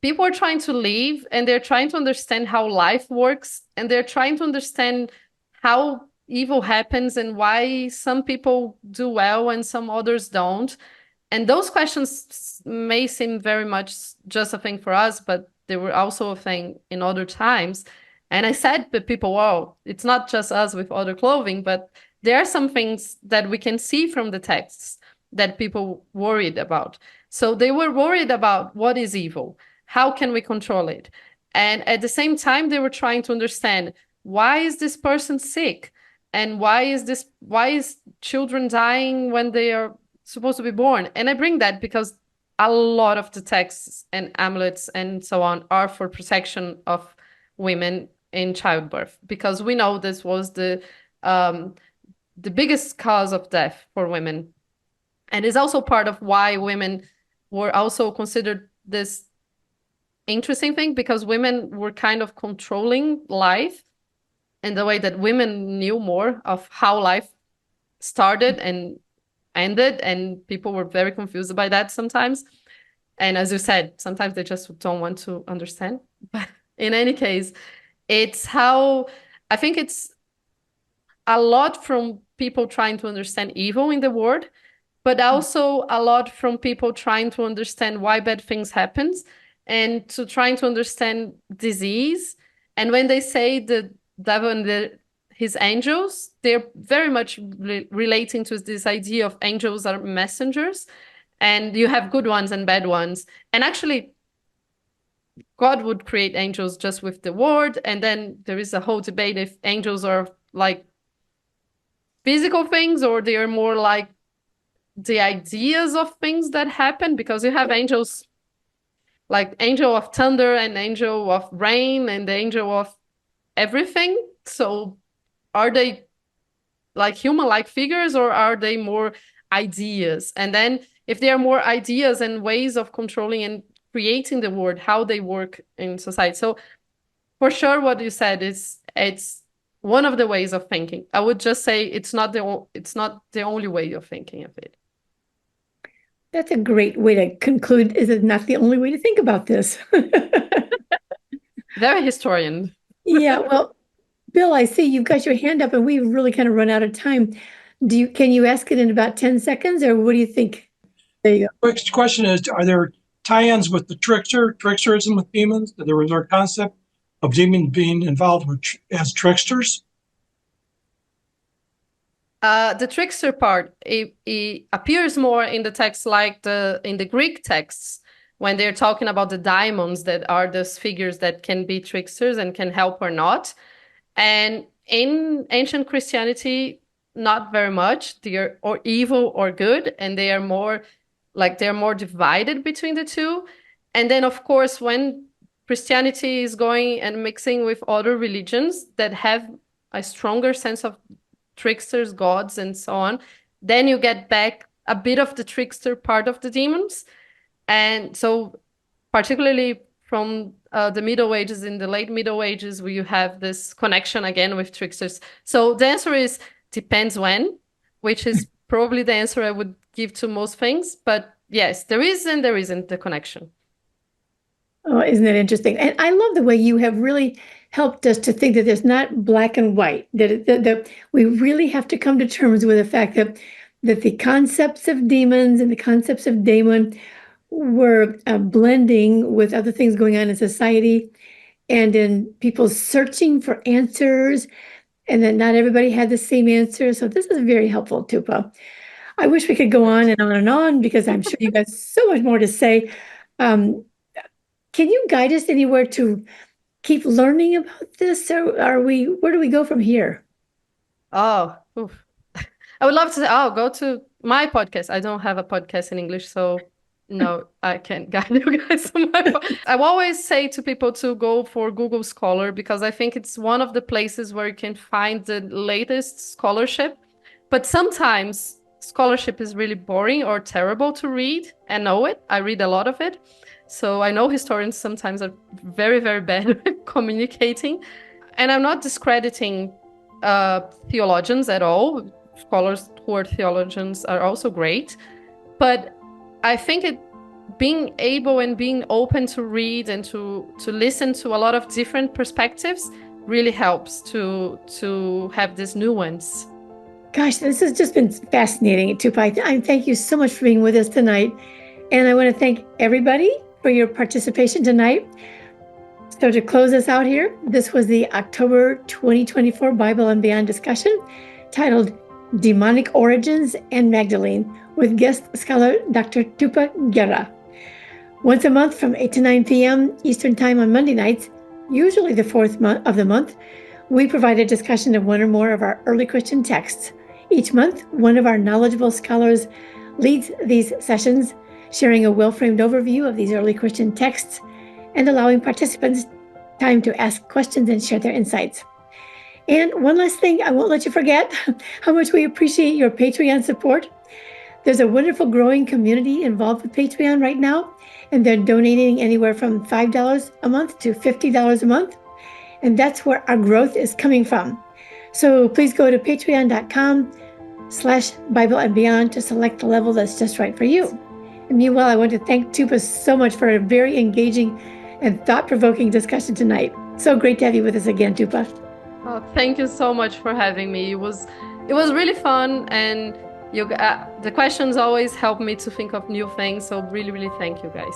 people are trying to live and they're trying to understand how life works, and they're trying to understand how evil happens and why some people do well and some others don't. And those questions may seem very much just a thing for us, but they were also a thing in other times. And I said to people, well, it's not just us with other clothing, but there are some things that we can see from the texts that people worried about. So they were worried about what is evil, how can we control it? And at the same time, they were trying to understand, why is this person sick? And why is children dying when they are supposed to be born? And I bring that because a lot of the texts and amulets and so on are for protection of women in childbirth, because we know this was the biggest cause of death for women. And is also part of why women were also considered this interesting thing, because women were kind of controlling life in the way that women knew more of how life started and ended, and people were very confused by that sometimes. And as you said, sometimes they just don't want to understand. But in any case, it's how I think it's a lot from people trying to understand evil in the world, but also a lot from people trying to understand why bad things happen, and to trying to understand disease. And when they say the devil and his angels, they're very much relating to this idea of angels are messengers, and you have good ones and bad ones. And actually, God would create angels just with the word, and then there is a whole debate if angels are like physical things or they are more like the ideas of things that happen, because you have angels like angel of thunder and angel of rain and the angel of everything. So are they like human-like figures, or are they more ideas? And then if they are more ideas and ways of controlling and creating the world, how they work in society. So for sure, what you said is it's one of the ways of thinking. I would just say it's not the only way of thinking of it. That's a great way to conclude. Is it not the only way to think about this? Very historian. Yeah, well, Bill, I see you've got your hand up and we've really kind of run out of time. Can you ask it in about 10 seconds, or what do you think? There you go. Quick question is, are there tie-ins with the tricksterism with demons? There was our concept of demons being involved as tricksters? The trickster part, it appears more in the text, like in the Greek texts, when they're talking about the daimons, that are those figures that can be tricksters and can help or not. And in ancient Christianity, not very much. They are or evil or good, and they are more like they're more divided between the two. And then, of course, when Christianity is going and mixing with other religions that have a stronger sense of tricksters, gods, and so on, then you get back a bit of the trickster part of the demons. And so particularly from the Middle Ages, in the late Middle Ages, where you have this connection again with tricksters. So the answer is depends when, which is probably the answer I would give to most things. But yes, there is and there isn't the connection. Oh, isn't that interesting? And I love the way you have really helped us to think that there's not black and white, that we really have to come to terms with the fact that the concepts of demons and the concepts of daemon were blending with other things going on in society and in people searching for answers, and that not everybody had the same answer. So this is very helpful, Tupá. I wish we could go on and on because I'm sure you got so much more to say. Can you guide us anywhere to keep learning about this, or where do we go from here? Oh, oof. I would love to. Oh, go to my podcast. I don't have a podcast in English, so no, I can't guide you guys on my I always say to people to go for Google Scholar because I think it's one of the places where you can find the latest scholarship. But sometimes scholarship is really boring or terrible to read and know it. I read a lot of it. So I know historians sometimes are very, very bad at communicating. And I'm not discrediting theologians at all. Scholars who are theologians are also great. But I think being able and being open to read and to listen to a lot of different perspectives really helps to have this nuance. Gosh, this has just been fascinating, Tupá. I thank you so much for being with us tonight. And I want to thank everybody for your participation tonight. So to close us out here, this was the October 2024 Bible and Beyond discussion titled Demonic Origins and Magdalene with guest scholar Dr. Tupá Guerra. Once a month from 8 to 9 p.m. Eastern Time on Monday nights, usually the fourth month of the month, we provide a discussion of one or more of our early Christian texts. Each month, one of our knowledgeable scholars leads these sessions, sharing a well-framed overview of these early Christian texts and allowing participants time to ask questions and share their insights. And one last thing, I won't let you forget how much we appreciate your Patreon support. There's a wonderful growing community involved with Patreon right now, and they're donating anywhere from $5 a month to $50 a month. And that's where our growth is coming from. So please go to patreon.com/Bible and Beyond to select the level that's just right for you. And meanwhile, I want to thank Tupá so much for a very engaging and thought-provoking discussion tonight. So great to have you with us again, Tupá. Oh, thank you so much for having me. It was really fun, and the questions always help me to think of new things. So really, really thank you guys.